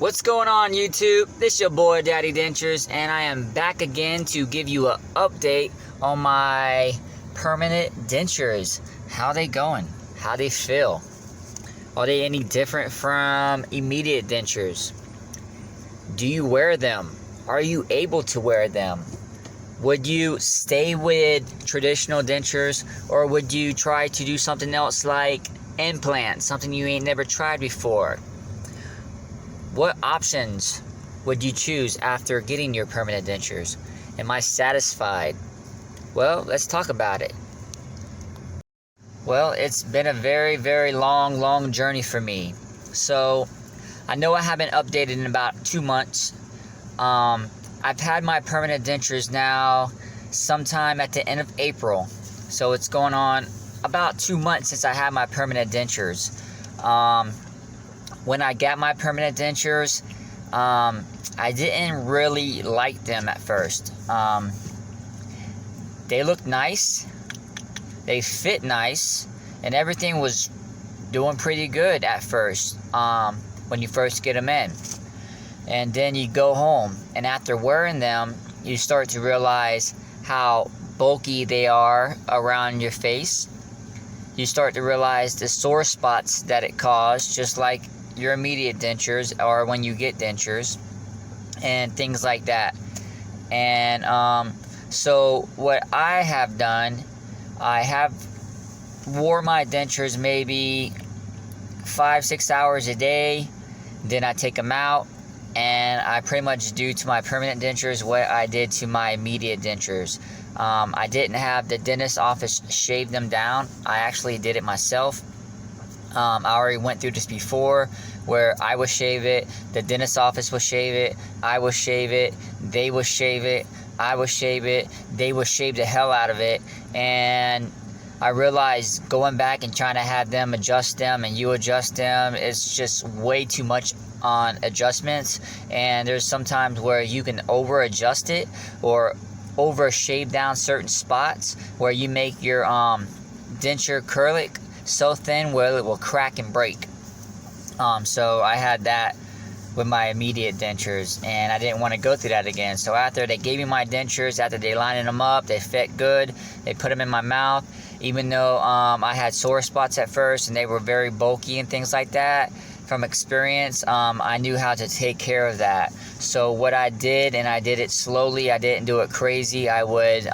What's going on, YouTube? This your boy Daddy Dentures, and I am back again to give you an update on my permanent dentures. How they going? How they feel? Are they any different from immediate dentures? Do you wear them? Are you able to wear them? Would you stay with traditional dentures, or would you try to do something else like implants, something you ain't never tried before? What options would you choose after getting your permanent dentures? Am I satisfied? Well, let's talk about it. Well, it's been a very long journey for me. So, I know I haven't updated in about 2 months. I've had my permanent dentures now sometime at the end of April. So it's going on about 2 months since I had my permanent dentures. When I got my permanent dentures, I didn't really like them at first. They looked nice, they fit nice, and everything was doing pretty good at first, when you first get them in. And then you go home, and after wearing them, you start to realize how bulky they are around your face. You start to realize the sore spots that it caused, just like your immediate dentures or when you get dentures and things like that. And so what I have done, I have wore my dentures maybe 5-6 hours a day. Then I take them out, and I pretty much do to my permanent dentures what I did to my immediate dentures. I didn't have the dentist office shave them down. I actually did it myself. I already went through this before, where I would shave it, the dentist office would shave it, I would shave it, they would shave it, I would shave it, they would shave the hell out of it. And I realized going back and trying to have them adjust them and you adjust them, it's just way too much on adjustments. And there's sometimes where you can over adjust it or over shave down certain spots where you make your denture acrylic so thin where it will crack and break. So I had that with my immediate dentures, and I didn't want to go through that again. So after they gave me my dentures, after they lined them up, they fit good, they put them in my mouth. Even though I had sore spots at first and they were very bulky and things like that, from experience, I knew how to take care of that. So what I did, and I did it slowly, I didn't do it crazy, I would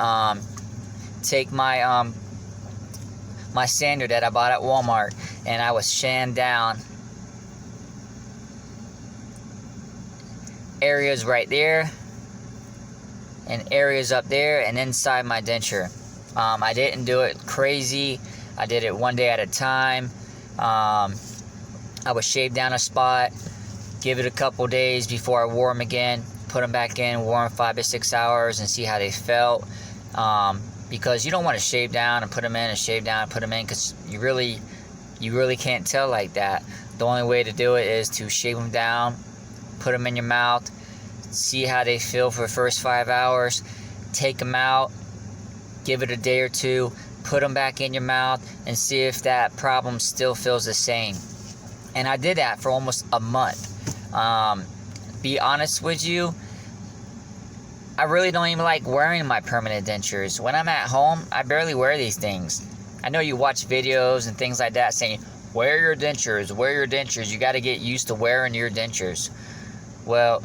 take my my sander that I bought at Walmart, and I would sand down areas right there and areas up there and inside my denture. I didn't do it crazy. I did it one day at a time. I would shave down a spot, give it a couple days before I wore them again, put them back in, wore them 5 to 6 hours and see how they felt. Because you don't want to shave down and put them in and shave down and put them in, because you really can't tell like that. The only way to do it is to shave them down, put them in your mouth, see how they feel for the first 5 hours, take them out, give it a day or two, put them back in your mouth, and see if that problem still feels the same. And I did that for almost a month. Be honest with you, I really don't even like wearing my permanent dentures. When I'm at home, I barely wear these things. I know you watch videos and things like that saying, wear your dentures, wear your dentures. You got to get used to wearing your dentures. Well,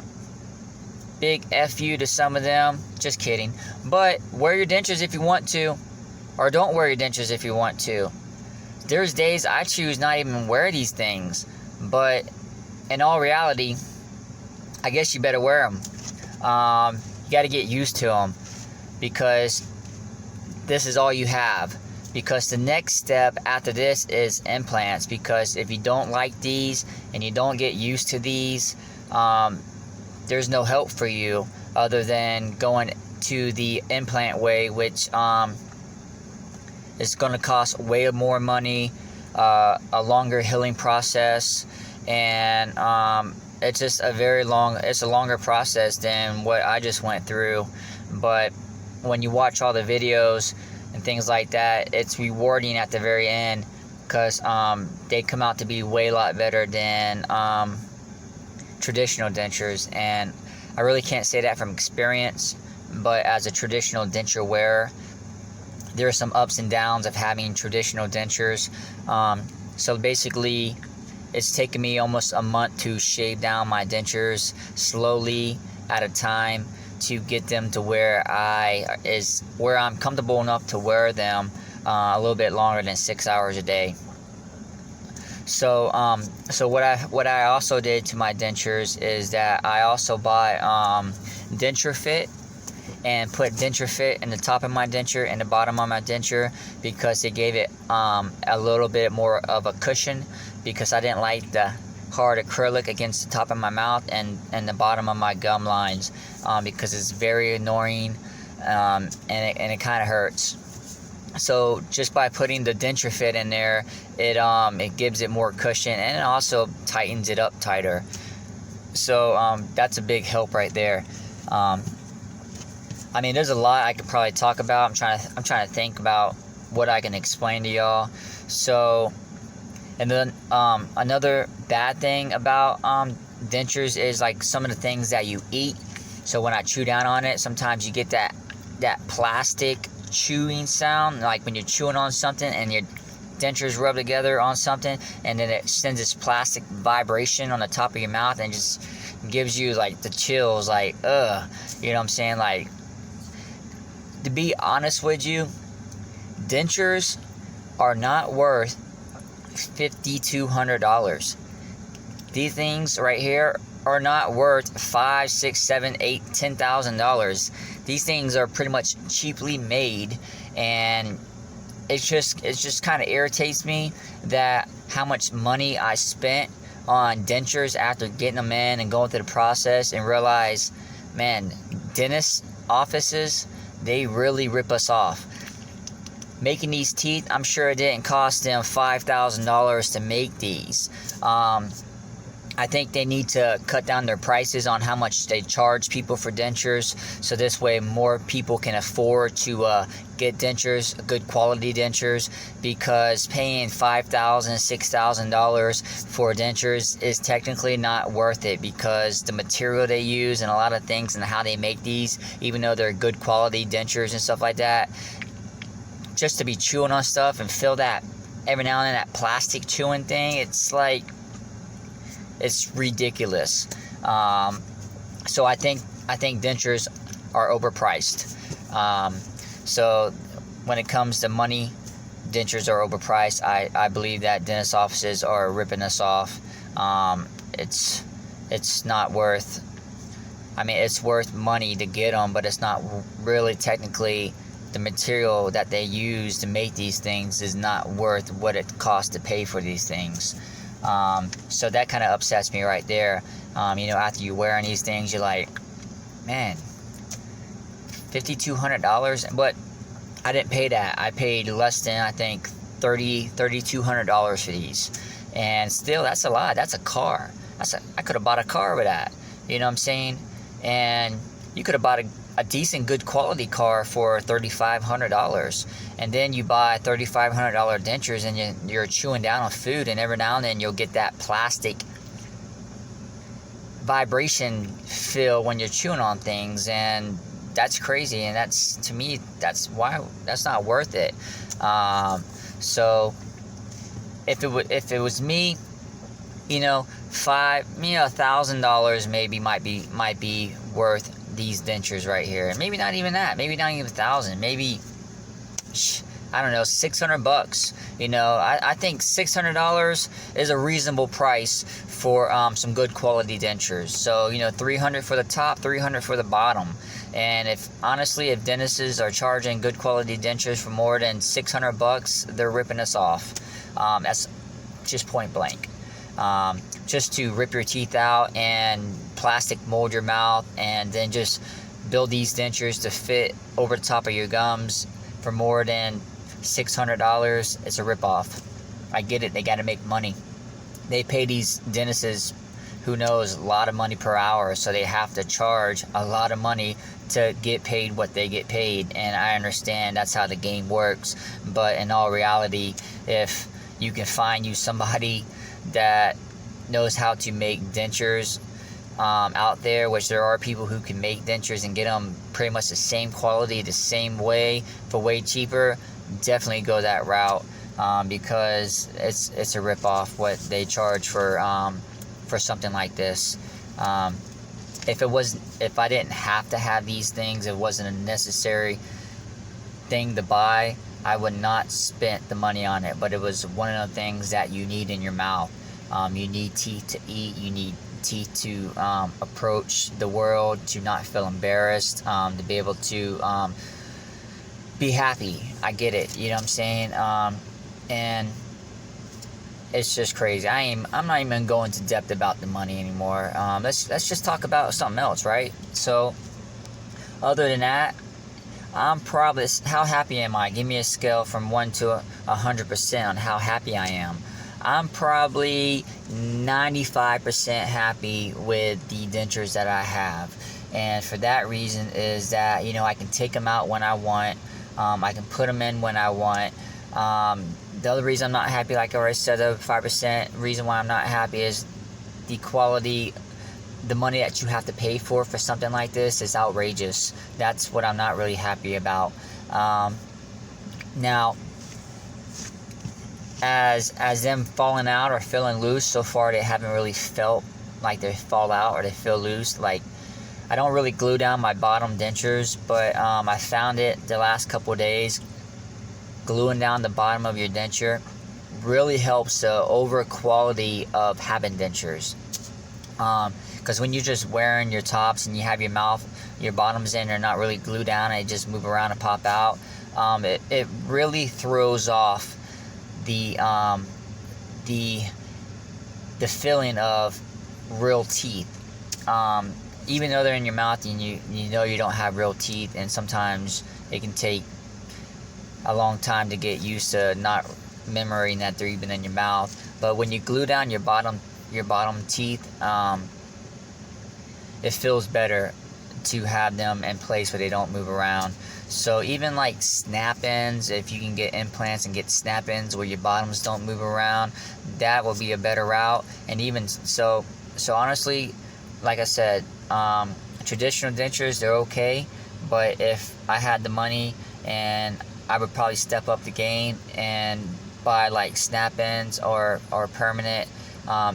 big F you to some of them. Just kidding. But wear your dentures if you want to, or don't wear your dentures if you want to. There's days I choose not even wear these things, but in all reality, I guess you better wear them. You got to get used to them, because this is all you have. Because the next step after this is implants. Because if you don't like these and you don't get used to these, there's no help for you other than going to the implant way, which is going to cost way more money, a longer healing process, and it's just it's a longer process than what I just went through. But when you watch all the videos and things like that, it's rewarding at the very end, because they come out to be way a lot better than traditional dentures, and I really can't say that from experience, but as a traditional denture wearer, there are some ups and downs of having traditional dentures. So basically, it's taken me almost a month to shave down my dentures slowly at a time to get them to where I'm comfortable enough to wear them a little bit longer than 6 hours a day. So what I also did to my dentures is that I also bought denture fit, and put denture fit in the top of my denture and the bottom of my denture, because it gave it a little bit more of a cushion, because I didn't like the hard acrylic against the top of my mouth and the bottom of my gum lines, because it's very annoying, and it kind of hurts. So just by putting the denture fit in there, it gives it more cushion, and it also tightens it up tighter. So that's a big help right there. I mean, there's a lot I could probably talk about. I'm trying to think about what I can explain to y'all. So, and then another bad thing about dentures is like some of the things that you eat. So when I chew down on it, sometimes you get that plastic chewing sound, like when you're chewing on something and your dentures rub together on something, and then it sends this plastic vibration on the top of your mouth and just gives you like the chills, like ugh, you know what I'm saying? Like, to be honest with you, dentures are not worth $5,200. These things right here are not worth $5,000, $6,000, $7,000, $8,000, $10,000. These things are pretty much cheaply made, and it just kind of irritates me that how much money I spent on dentures after getting them in and going through the process, and realize, man, dentist offices, they really rip us off. Making these teeth, I'm sure it didn't cost them $5,000 to make these. I think they need to cut down their prices on how much they charge people for dentures, so this way more people can afford to get dentures, good quality dentures, because paying $5,000, $6,000 for dentures is technically not worth it, because the material they use and a lot of things and how they make these, even though they're good quality dentures and stuff like that, just to be chewing on stuff and feel that every now and then, that plastic chewing thing, it's like, it's ridiculous. So I think dentures are overpriced. So when it comes to money, dentures are overpriced. I believe that dentist offices are ripping us off. It's not worth. I mean, it's worth money to get them, but it's not really technically. The material that they use to make these things is not worth what it costs to pay for these things. So that kind of upsets me right there. After you wearing these things, you're like, man, $5,200, but I didn't pay that. I paid less than, I think, $3,200 for these, and still, that's a lot. That's a car. I could have bought a car with that. You know what I'm saying? And you could have bought a decent, good quality car for $3,500, and then you buy $3,500 dentures, and you're chewing down on food, and every now and then you'll get that plastic vibration feel when you're chewing on things, and that's crazy, and that's, to me, that's not worth it. So if it was me, $1,000 maybe might be worth these dentures right here, and maybe not even that, maybe not even 1,000, maybe, I don't know, $600. I think $600 is a reasonable price for some good quality dentures. So $300 for the top, $300 for the bottom. And if dentists are charging good quality dentures for more than $600, they're ripping us off. That's just point blank. Just to rip your teeth out and plastic mold your mouth, and then just build these dentures to fit over the top of your gums for more than $600, it's a ripoff. I get it, they got to make money. They pay these dentists, who knows, a lot of money per hour, so they have to charge a lot of money to get paid what they get paid, and I understand that's how the game works. But in all reality, if you can find you somebody that knows how to make dentures out there, which there are people who can make dentures and get them pretty much the same quality, the same way, for way cheaper, definitely go that route, because it's a rip-off what they charge for something like this. If I didn't have to have these things, it wasn't a necessary thing to buy, I would not spend the money on it. But it was one of the things that you need in your mouth. You need teeth to eat. You need teeth to approach the world, to not feel embarrassed, to be able to be happy. I get it. You know what I'm saying? And it's just crazy. I'm not even going into depth about the money anymore. Let's just talk about something else, right? So, other than that, I'm probably, how happy am I? Give me a scale from 1 to 100% on how happy I am. I'm probably 95% happy with the dentures that I have. And for that reason is that, you know, I can take them out when I want. I can put them in when I want. The other reason I'm not happy, like I already said, the 5% reason why I'm not happy is the quality. The money that you have to pay for something like this is outrageous. That's what I'm not really happy about. Now, as them falling out or feeling loose, so far they haven't really felt like they fall out or they feel loose. Like, I don't really glue down my bottom dentures, but I found it the last couple of days. Gluing down the bottom of your denture really helps the over quality of having dentures. Because when you're just wearing your tops and you have your bottoms in, they're not really glued down, and they just move around and pop out. It really throws off the feeling of real teeth. Even though they're in your mouth and you know you don't have real teeth, and sometimes it can take a long time to get used to not remembering that they're even in your mouth. But when you glue down your bottom teeth, it feels better to have them in place where they don't move around. So even like snap-ins, if you can get implants and get snap-ins where your bottoms don't move around, that will be a better route. And even so honestly, like I said, traditional dentures, they're okay, but if I had the money, and I would probably step up the game and buy like snap-ins or permanent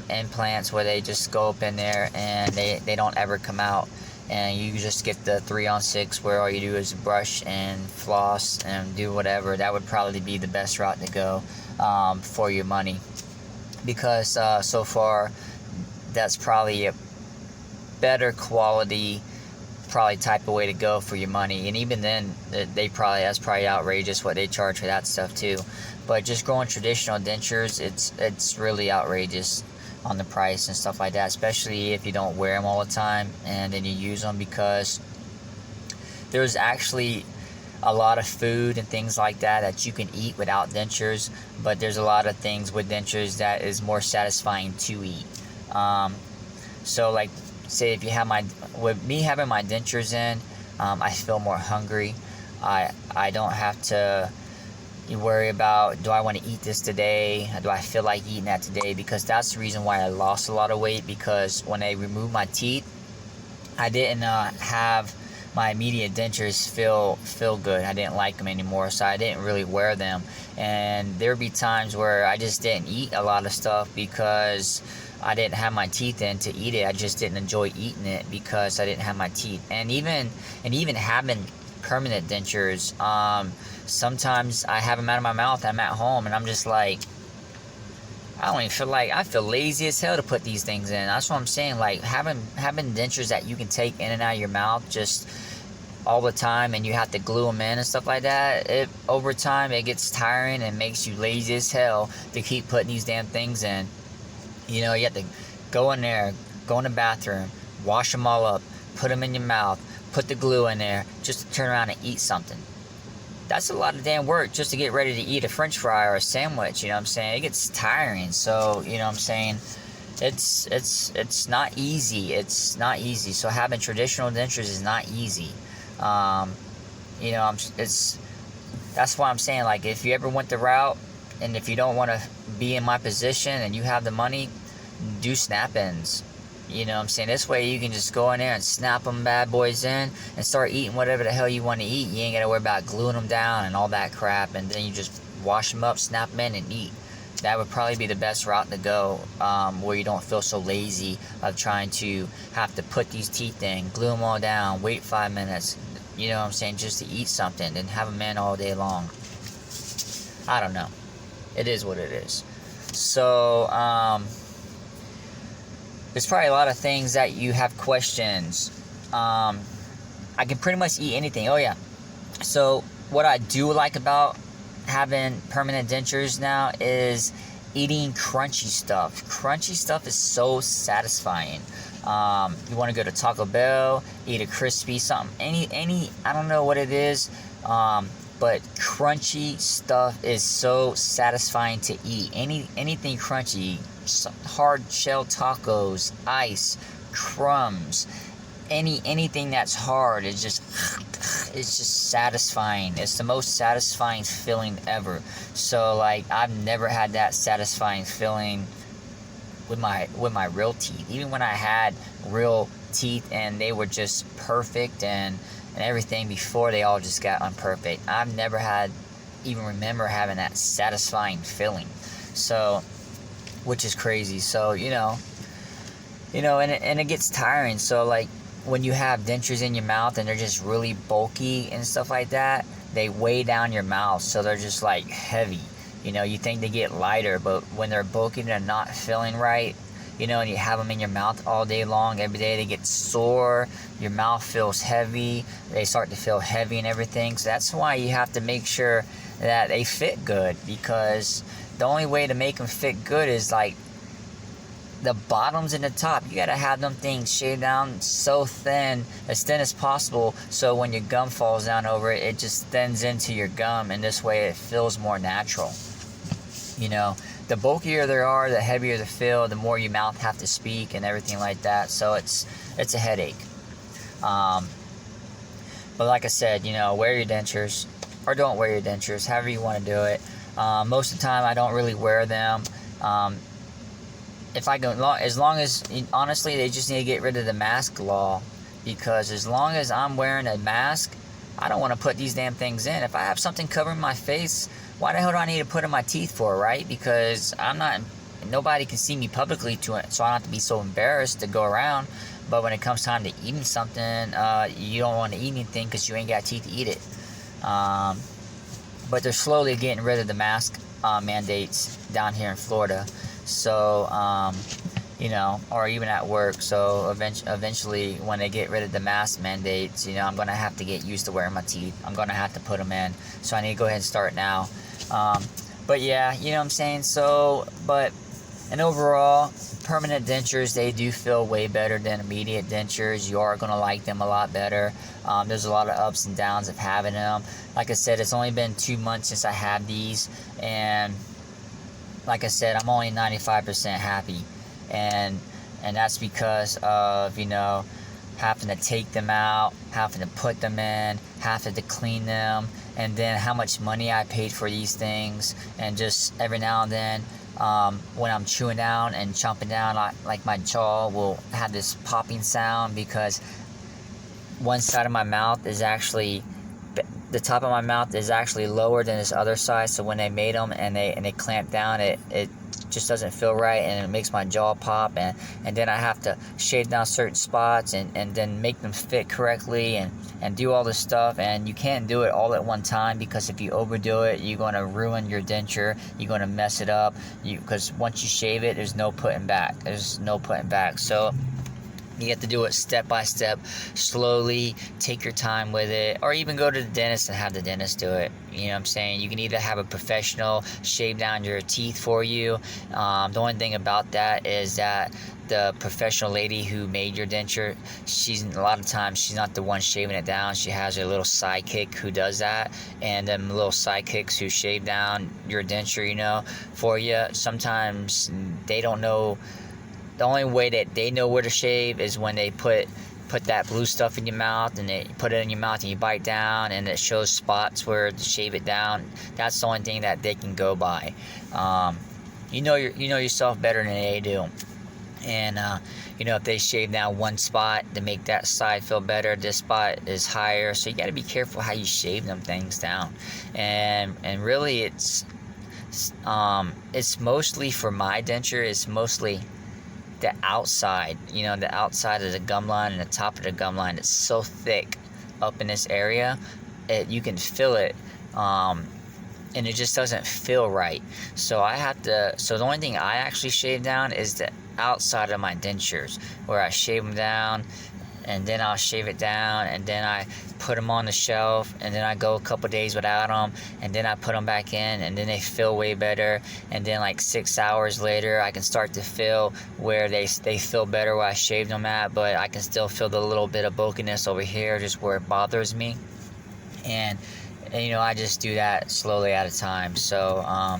implants where they just go up in there and they don't ever come out, and you just get the 3-on-6 where all you do is brush and floss and do whatever. That would probably be the best route to go for your money, because so far that's probably a better quality type of way to go for your money. And even then, that's probably outrageous what they charge for that stuff too. But just growing traditional dentures, it's really outrageous on the price and stuff like that, especially if you don't wear them all the time and then you use them, because there's actually a lot of food and things like that you can eat without dentures, but there's a lot of things with dentures that is more satisfying to eat. So like, say if you have with me having my dentures in, I feel more hungry. I don't have to worry about, do I want to eat this today? Do I feel like eating that today? Because that's the reason why I lost a lot of weight, because when I removed my teeth, I didn't have my immediate dentures feel good. I didn't like them anymore, so I didn't really wear them. And there'd be times where I just didn't eat a lot of stuff because I didn't have my teeth in to eat it. I just didn't enjoy eating it because I didn't have my teeth. And even having permanent dentures, sometimes I have them out of my mouth. I'm at home and I'm just like, I don't even feel like, I feel lazy as hell to put these things in. That's what I'm saying. Like having dentures that you can take in and out of your mouth just all the time, and you have to glue them in and stuff like that. Over time it gets tiring and makes you lazy as hell to keep putting these damn things in. You know, you have to go in there, go in the bathroom, wash them all up, put them in your mouth, put the glue in there, just to turn around and eat something. That's a lot of damn work just to get ready to eat a french fry or a sandwich, you know what I'm saying? It gets tiring. So, you know what I'm saying? It's not easy. It's not easy. So having traditional dentures is not easy. You know, that's why I'm saying, like, if you ever went the route, and if you don't want to be in my position and you have the money, do snap-ins. You know what I'm saying? This way you can just go in there and snap them bad boys in and start eating whatever the hell you want to eat. You ain't got to worry about gluing them down and all that crap. And then you just wash them up, snap them in, and eat. That would probably be the best route to go, where you don't feel so lazy of trying to have to put these teeth in, glue them all down, wait 5 minutes, you know what I'm saying, just to eat something, and have them in all day long. I don't know. It is what it is. So, there's probably a lot of things that you have questions. I can pretty much eat anything. Oh, yeah. So, what I do like about having permanent dentures now is eating crunchy stuff. Crunchy stuff is so satisfying. You want to go to Taco Bell, eat a crispy something, any I don't know what it is, but crunchy stuff is so satisfying to eat. Anything crunchy, hard shell tacos, ice, crumbs, anything that's hard is just, it's just satisfying. It's the most satisfying feeling ever. So like, I've never had that satisfying feeling with my real teeth. Even when I had real teeth and they were just perfect and everything before they all just got imperfect, I've never even remember having that satisfying feeling. So, which is crazy. So, you know, and it gets tiring. So like, when you have dentures in your mouth and they're just really bulky and stuff like that, they weigh down your mouth, so they're just like heavy. You know, you think they get lighter, but when they're bulky, they're not feeling right. You know, and you have them in your mouth all day long, every day, they get sore, your mouth feels heavy, they start to feel heavy and everything. So that's why you have to make sure that they fit good, because the only way to make them fit good is like the bottoms and the top. You gotta have them things shaved down so thin, as thin as possible, so when your gum falls down over it, it just thins into your gum, and this way it feels more natural. You know, the bulkier they are, the heavier they feel, the more your mouth have to speak and everything like that. So it's a headache. But like I said, you know, wear your dentures or don't wear your dentures, however you want to do it. Most of the time, I don't really wear them. If I go, as long as, honestly, they just need to get rid of the mask law, because as long as I'm wearing a mask, I don't want to put these damn things in. If I have something covering my face, why the hell do I need to put in my teeth for, right? Because nobody can see me publicly to it, so I don't have to be so embarrassed to go around. But when it comes time to eating something, you don't want to eat anything because you ain't got teeth to eat it. But they're slowly getting rid of the mask mandates down here in Florida. So, you know, or even at work. So eventually, when they get rid of the mask mandates, you know, I'm going to have to get used to wearing my teeth. I'm going to have to put them in. So I need to go ahead and start now. But yeah, you know what I'm saying? So, and overall, permanent dentures, they do feel way better than immediate dentures. You are going to like them a lot better. There's a lot of ups and downs of having them. Like I said, it's only been 2 months since I had these, and like I said, I'm only 95% happy, and that's because of, you know, having to take them out, having to put them in, having to clean them, and then how much money I paid for these things, and just every now and then, when I'm chewing down and chomping down, like my jaw will have this popping sound, because one side of my mouth is actually, the top of my mouth is actually lower than this other side, so when they made them and they clamp down, it just doesn't feel right, and it makes my jaw pop, and then I have to shave down certain spots and then make them fit correctly and do all this stuff, and you can't do it all at one time, because if you overdo it, you're going to ruin your denture, you're going to mess it up, because once you shave it, there's no putting back, so you have to do it step by step, slowly, take your time with it, or even go to the dentist and have the dentist do it. You know what I'm saying? You can either have a professional shave down your teeth for you. The only thing about that is that the professional lady who made your denture, a lot of times she's not the one shaving it down. She has a little sidekick who does that, and them little sidekicks who shave down your denture, you know, for you. Sometimes they don't know. The only way that they know where to shave is when they put that blue stuff in your mouth, and they put it in your mouth and you bite down and it shows spots where to shave it down. That's the only thing that they can go by. You know yourself better than they do. And you know, if they shave down one spot to make that side feel better, this spot is higher, so you got to be careful how you shave them things down. And really, it's mostly, for my denture, it's mostly the outside, you know, the outside of the gum line and the top of the gum line. It's so thick up in this area, you can feel it, and it just doesn't feel right. So the only thing I actually shave down is the outside of my dentures, where I shave them down, and then I'll shave it down, and then I put them on the shelf, and then I go a couple days without them, and then I put them back in, and then they feel way better. And then like 6 hours later, I can start to feel where they feel better where I shaved them at, but I can still feel the little bit of bulkiness over here, just where it bothers me. And you know, I just do that slowly at a time. So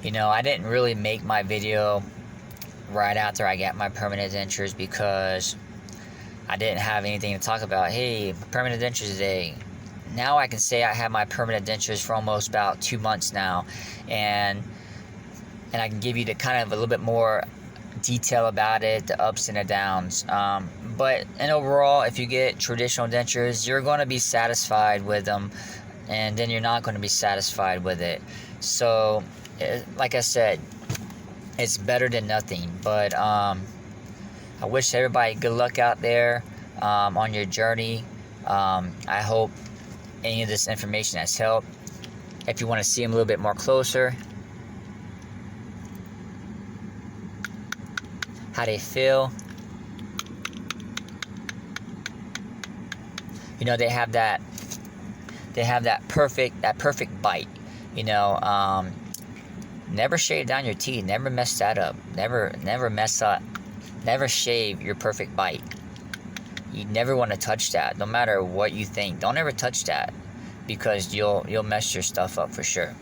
you know, I didn't really make my video right after I got my permanent dentures, because I didn't have anything to talk about. Hey, permanent dentures today. Now I can say I have my permanent dentures for almost about 2 months now, and I can give you the kind of a little bit more detail about it, the ups and the downs. But overall, if you get traditional dentures, you're going to be satisfied with them, and then you're not going to be satisfied with it. So, like I said, it's better than nothing. But I wish everybody good luck out there on your journey. I hope any of this information has helped. If you want to see them a little bit more closer, how they feel. You know, they have that perfect bite. You know, never shave down your teeth. Never mess that up. Never mess up. Never shave your perfect bite. You never want to touch that, no matter what you think. Don't ever touch that, because you'll mess your stuff up for sure.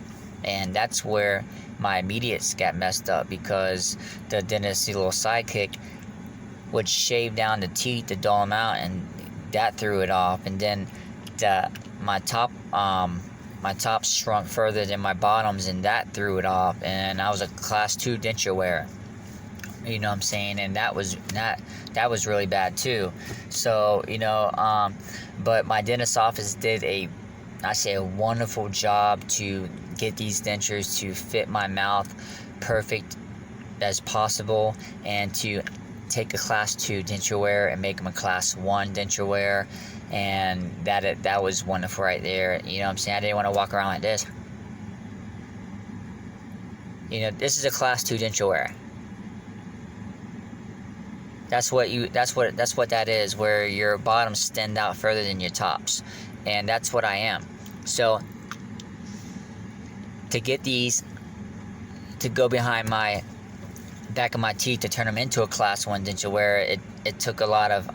And that's where my immediates got messed up, because the dentist's little sidekick would shave down the teeth to dull them out, and that threw it off. And then my top shrunk further than my bottoms, and that threw it off. And I was a class 2 denture wearer. You know what I'm saying? And that was really bad too. So, you know, but my dentist's office did a wonderful job to get these dentures to fit my mouth perfect as possible, and to take a class 2 denture wear and make them a class 1 denture wear. And that was wonderful right there. You know what I'm saying? I didn't want to walk around like this. You know, this is a class 2 denture wear. That's what that is, where your bottoms stand out further than your tops. And that's what I am. So to get these to go behind my back of my teeth, to turn them into a class 1 denture wear, it took a lot of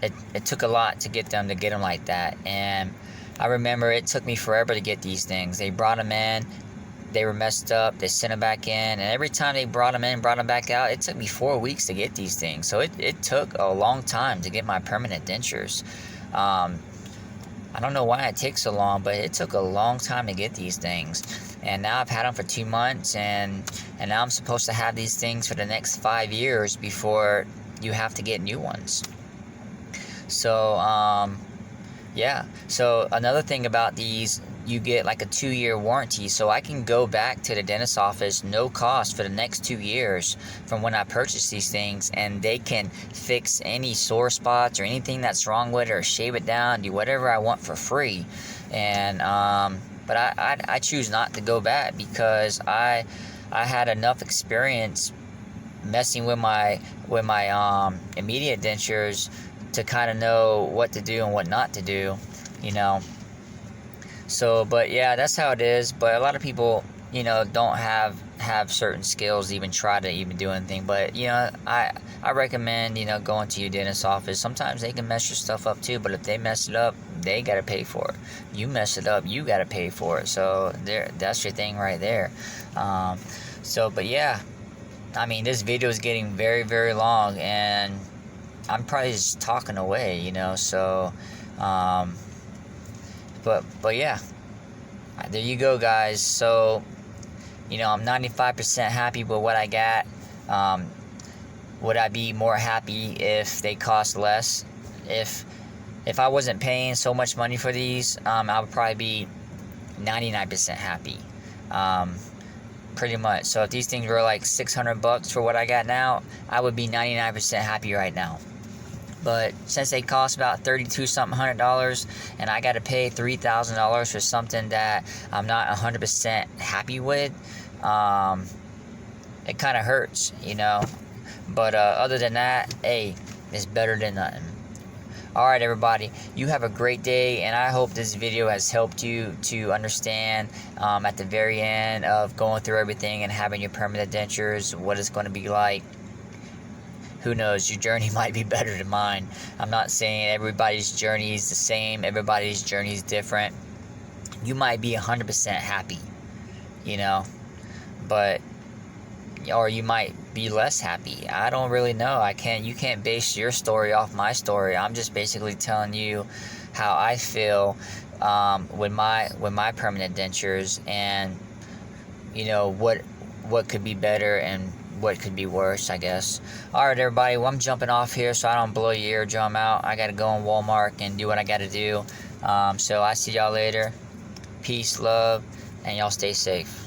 it took a lot to get them like that. And I remember it took me forever to get these things. They brought them in, they were messed up, they sent them back in, and every time they brought them in, brought them back out, it took me 4 weeks to get these things. So it took a long time to get my permanent dentures. I don't know why it takes so long, but it took a long time to get these things. And now I've had them for 2 months, and now I'm supposed to have these things for the next 5 years before you have to get new ones. So yeah. So another thing about these, you get like a 2-year warranty. So I can go back to the dentist's office, no cost, for the next 2 years from when I purchased these things, and they can fix any sore spots or anything that's wrong with it, or shave it down, do whatever I want for free. And but I choose not to go back, because I had enough experience messing with my immediate dentures to kind of know what to do and what not to do, you know. So, but yeah, that's how it is. But a lot of people, you know, don't have certain skills to even try to even do anything. But, you know, I recommend, you know, going to your dentist's office. Sometimes they can mess your stuff up too, but if they mess it up, they got to pay for it. You mess it up, you got to pay for it. So that's your thing right there. So, but yeah, I mean, this video is getting very, very long, and I'm probably just talking away, you know. So, but yeah, there you go, guys. So, you know, I'm 95% happy with what I got. Would I be more happy if they cost less? If I wasn't paying so much money for these, I would probably be 99% happy. Pretty much. So if these things were like $600 for what I got now, I would be 99% happy right now. But since they cost about $3,200 and I got to pay $3,000 for something that I'm not 100% happy with, it kind of hurts, you know. But other than that, hey, it's better than nothing. Alright everybody, you have a great day, and I hope this video has helped you to understand at the very end of going through everything and having your permanent dentures, what it's going to be like. Who knows, your journey might be better than mine. I'm not saying everybody's journey is the same, everybody's journey is different. You might be 100% happy, you know, but or you might be less happy. I don't really know. You can't base your story off my story. I'm just basically telling you how I feel with my permanent dentures, and you know what could be better and what could be worse, I guess. Alright everybody, well, I'm jumping off here so I don't blow your eardrum out. I gotta go in Walmart and do what I gotta do. So I see y'all later. Peace, love, and y'all stay safe.